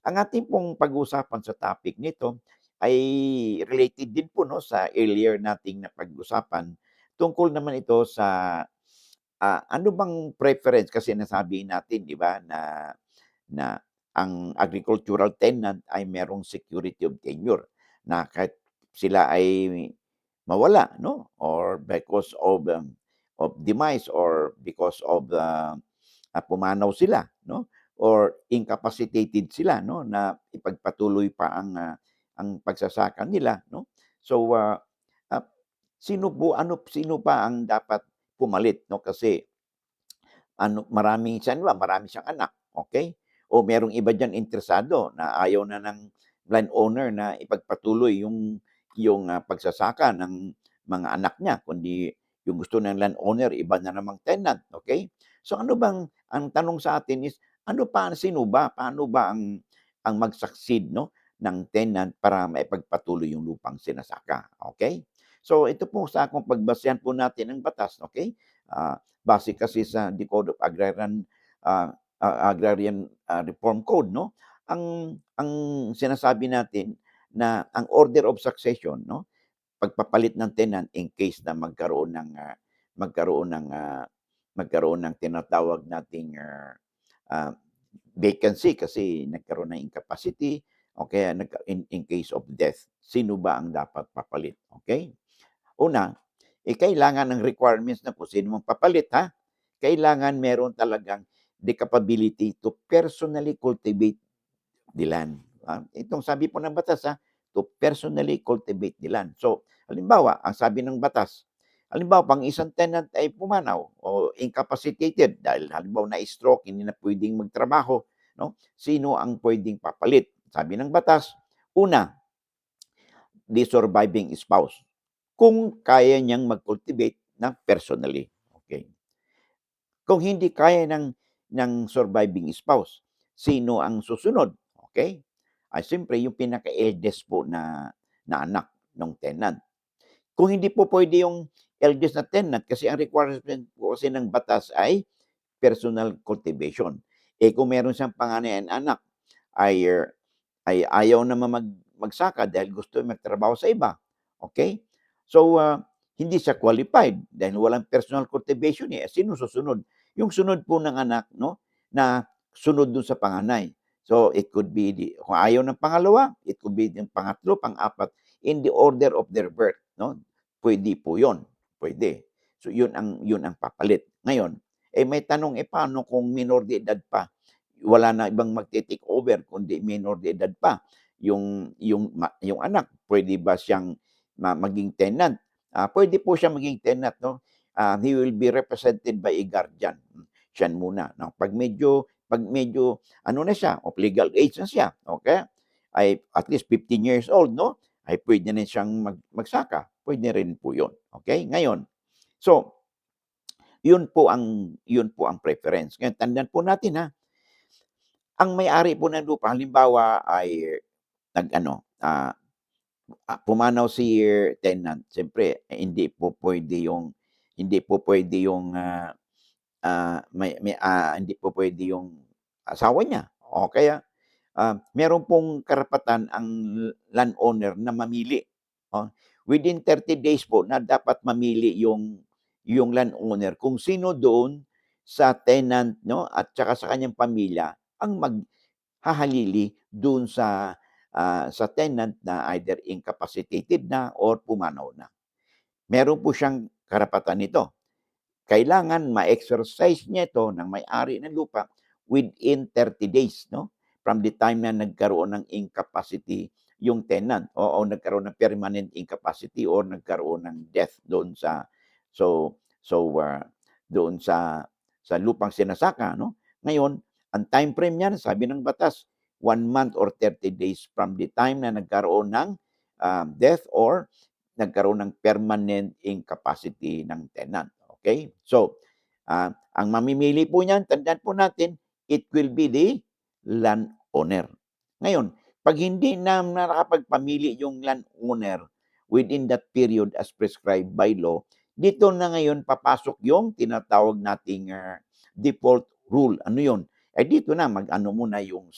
Ang ating pong pag-uusapan sa topic nito ay related din po 'no, sa earlier nating napag-usapan. Tungkol naman ito sa, ano bang preference kasi nasabi natin 'di ba na ang agricultural tenant ay merong security of tenure na kahit sila ay mawala 'no, or because of demise or because of, pumanaw sila 'no, or incapacitated sila 'no, na ipagpatuloy pa ang pagsasaka nila 'no. So, ah, sino pa ang dapat pumalit 'no, kasi marami siyang anak, okey? O merong iba diyan interesado na ayaw na ng landowner na ipagpatuloy yung pagsasaka ng mga anak niya, kundi yung gusto ng landowner iba na namang tenant, okey? So ano bang ang tanong sa atin is, sino ba, paano ba ang mag-succeed 'no, ng tenant para maipagpatuloy yung lupang sinasaka, okey? So ito po sa kung pagbasehan po natin ang batas, okey? Base kasi sa Decode of Reform Code 'no, ang sinasabi natin na ang order of succession 'no, pagpapalit ng tenant in case na magkaroon ng, ah, magkaroon ng tinatawag nating, ah, vacancy kasi nagkaroon ng incapacity o kaya in case of death, sino ba ang dapat papalit, okey? Una, kailangan ng requirements na kung sino mang papalit ha, kailangan meron talagang the capability to personally cultivate the land. Itong sabi po ng batas to personally cultivate the land. So, halimbawa, ang sabi ng batas, halimbawa, pang isang tenant ay pumanaw o incapacitated dahil halimbawa na-stroke, hindi na pwedeng magtrabaho, no? Sino ang pwedeng papalit? Sabi ng batas, una, the surviving spouse. Kung kaya niyang mag-cultivate ng personally, okey. Kung hindi kaya ng surviving spouse, sino ang susunod, okey? Siyempre yung pinaka-eldest po na anak nung tenant. Kung hindi po puwede yung eldest na tenant kasi ang requirement po kasi ng batas ay personal cultivation. Kung meron siyang panganay na anak ay ay ayaw naman magsaka dahil gusto magtrabaho sa iba, okey? So, hindi siya qualified dahil walang personal cultivation, sino susunod? Yung sunod po ng anak 'no, na sunod dun sa panganay. So, it could be kung ayaw ng pangalawa, it could be yung pangatlo, pang-apat, in the order of their birth 'no, puwede po yun, puwede. So, yun ang papalit. Ngayon, may tanong, paano kung minor de edad pa? Wala na ibang magte-take over kundi minor de edad pa. Yung anak, puwede ba siyang maging tenant? Puwede po siyang maging tenant 'no. He will be represented by a guardian. Siyan muna 'no. Pag medyo ano na siya, of legal age na siya, okey, ay at least 15 years old 'no, ay puwede na siyang magsaka. Puwede rin po yun, okey. Ngayon, so yun po ang preference. Ngayon tandaan po natin ang may-ari po ng lupa halimbawa ay nag-ano, pumanaw si tenant, siyempre hindi po puwede yung, hindi po puwede yung asawa niya o kaya, meron pong karapatan ang landowner na mamili, oh. Within 30 days po na dapat mamili yung landowner kung sino doon sa tenant 'no, at saka sa kanyang pamilya ang maghahalili do'n sa tenant na either incapacitated na or pumanaw na. Meron po siyang karapatan nito. Kailangan ma-exercise niya ito ng may-ari ng lupa within 30 days 'no, from the time na nagkaroon ng incapacity yung tenant o nagkaroon ng permanent incapacity or nagkaroon ng death doon doon sa lupang sinasaka 'no. Ngayon, ang timeframe niyan sabi ng batas, 1 month or 30 days from the time na nagkaroon ng, death or nagkaroon ng permanent incapacity ng tenant, okay. So, ang mamimili po niyan tandaan po natin, it will be the landowner. Ngayon, 'pag hindi na nakapagpamili yung landowner within that period as prescribed by law, dito na ngayon papasok yung tinatawag nating, default rule. Ano yun? Dito na mag-ano muna yung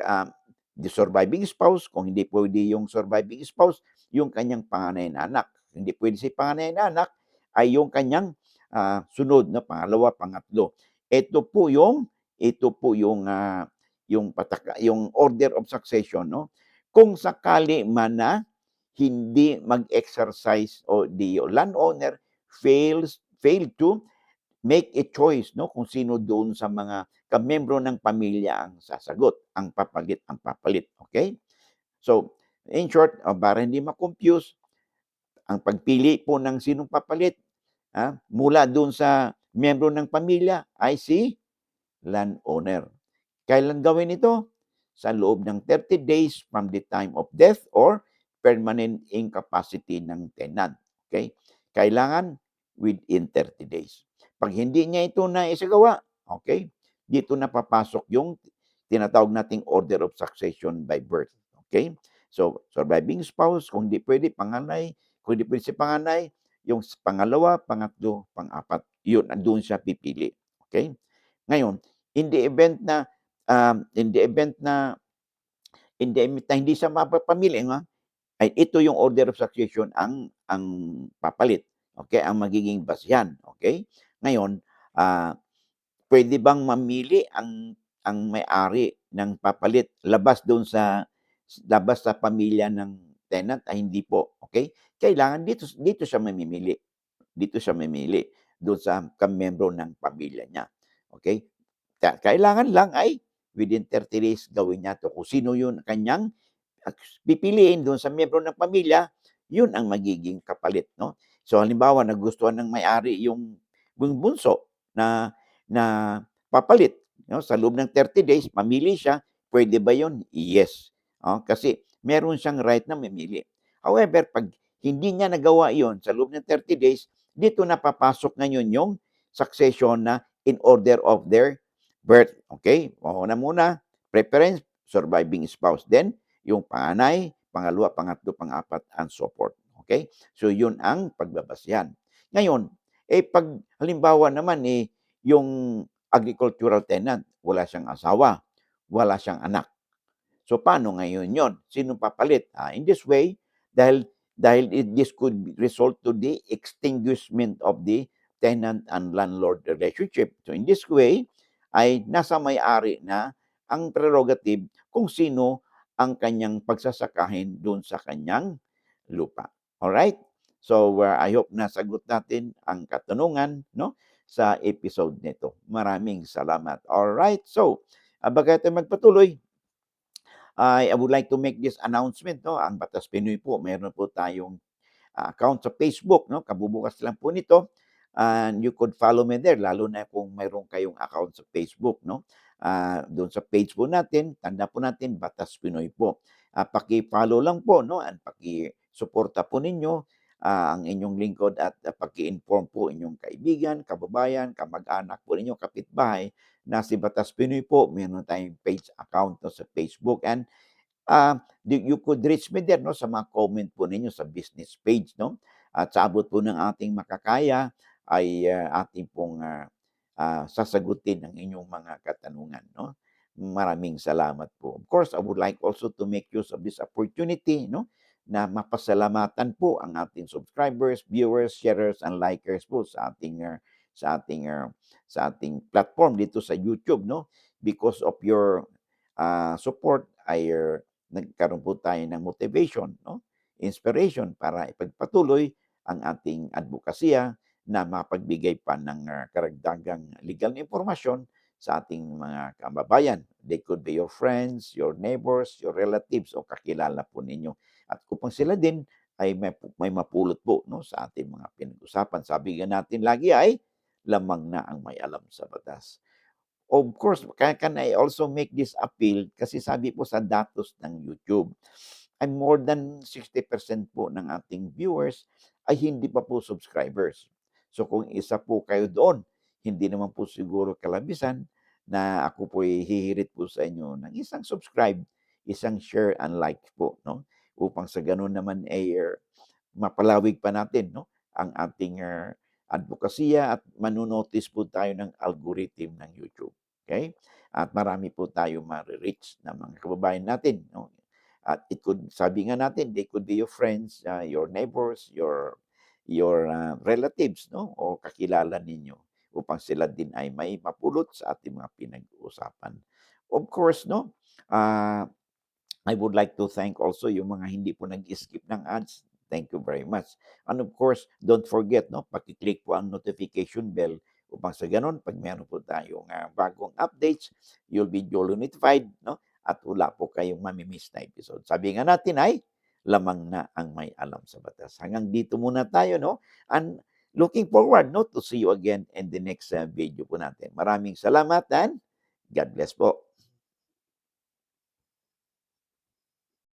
ah, the surviving spouse, kung hindi puwede yung surviving spouse, yung kanyang panganay na anak. Hindi puwede si panganay na anak, ay yung kanyang, sunod na pangalawa, pangatlo. Yung order of succession 'no. Kung sakali man na hindi mag-exercise o the landowner failed to make a choice 'no, kung sino doon sa mga kamiyembro ng pamilya ang sasagot, ang papalit, okey? So, in short, para hindi ma-confuse, ang pagpili po ng sinong papalit, mula doon sa miyembro ng pamilya ay si landowner. Kailan gawin ito? Sa loob ng 30 days from the time of death or permanent incapacity ng tenant. Okay? Kailangan within 30 days. Pag hindi niya ito naisagawa, okay, dito na papasok yung tinatawag nating order of succession by birth. Okay? So, surviving spouse, kung hindi pwede, panganay, kung hindi pwede si panganay, yung pangalawa, pangatlo, pang-apat, yun, doon siya pipili. Okay? Ngayon, in the event na um, in the event na hindi siya mapapamili, ay ito yung order of succession ang papalit. Okay, ang magiging basehan. Okay? Ngayon, puwede bang mamili ang may-ari ng papalit labas sa pamilya ng tenant? Ay hindi po. Okay? Kailangan dito dito siya mamimili. Dito siya mamili doon sa kamiyembro ng pamilya niya. Okay? Kailangan lang ay within 30 days gawin niya 'to. Kung sino yung kanyang pipiliin doon sa miyembro ng pamilya, yun ang magiging kapalit, 'no? So, halimbawa nagustuhan ng may-ari yung bunso na na papalit, 'no, sa loob ng 30 days mamili siya, puwede ba yun? Yes, kasi meron siyang right na mamili. However, 'pag hindi niya nagawa yun sa loob ng 30 days, dito na papasok ngayon yung succession na in order of their birth, okay? Mauna muna, preference, surviving spouse, then yung panganay, pangalawa, pangatlo, pang-apat, and so forth. Okay? So, yun ang pagbabasihan. Ngayon, 'pag halimbawa naman, yung agricultural tenant, wala siyang asawa, wala siyang anak. So, paano ngayon yon? Sinong papalit? In this way, dahil dahil this could result to the extinguishment of the tenant and landlord relationship. So, in this way, ay nasa may-ari na ang prerogative kung sino ang kanyang pagsasakahin doon sa kanyang lupa. Alright? So, I hope nasagot natin ang katanungan, no, sa episode nito. Maraming salamat. Alright, so, bago tayo magpatuloy, I would like to make this announcement, no, ang Batas Pinoy po, meron po tayong account sa Facebook, no, kabubukas lang po nito, and you could follow me there, lalo na kung mayroon kayong account sa Facebook, no. Doon sa page po natin, tanda po natin, Batas Pinoy po. Paki-follow lang po, no, and paki-suporta po ninyo ang inyong lingkod at paki-inform po inyong kaibigan, kababayan, kamag-anak po ninyo, kapitbahay, na si Batas Pinoy po, meron tayong page account, no, sa Facebook, and you could reach me there, no, sa mga comment po ninyo sa business page, no? At sa abot po ng ating makakaya ay ating pong sasagutin ang inyong mga katanungan, no? Maraming salamat po. Of course, I would like also to make use of this opportunity, no, na mapasalamatan po ang ating subscribers, viewers, sharers, and likers po sa ating uh, sa ating platform dito sa YouTube, no? Because of your support ay nagkaroon po tayo ng motivation, no? Inspiration para ipagpatuloy ang ating advokasya na mapagbigay pa ng karagdagang legal na impormasyon sa ating mga kababayan. They could be your friends, your neighbors, your relatives o kakilala po ninyo. At upang sila din ay may mapulot po, no, sa ating mga pinag-usapan. Sabi nga natin lagi ay lamang na ang may alam sa batas. Of course, can I also make this appeal kasi sabi po sa datos ng YouTube, ay more than 60% po ng ating viewers ay hindi pa po subscribers. So kung isa po kayo doon, hindi naman po siguro kalabisan na ako po hihirit po sa inyo ng isang subscribe, isang share and like po, no? Upang sa ganun naman ay mapalawig pa natin, no, ang ating advokasya at mano po tayo ng algorithm ng YouTube. Okay? at marami po tayong mare-reach na mga kababayan natin, 'no. At sabi nga natin, they could be your friends, your neighbors, your relatives, 'no, o kakilala ninyo upang sila din ay may mapulot sa ating mga pinag-uusapan. Of course, 'no, ah I would like to thank also yung mga hindi po nag-skip ng ads. Thank you very much. And of course, don't forget, no, paki-click po ang notification bell upang sa gano'n, pag meron po tayong bagong updates, you'll be duly notified, no? At wala po kayong mamimiss na episode. Sabi nga natin ay, lamang na ang may alam sa batas. Hanggang dito muna tayo, no? And looking forward, no, to see you again in the next video po natin. Maraming salamat and God bless po.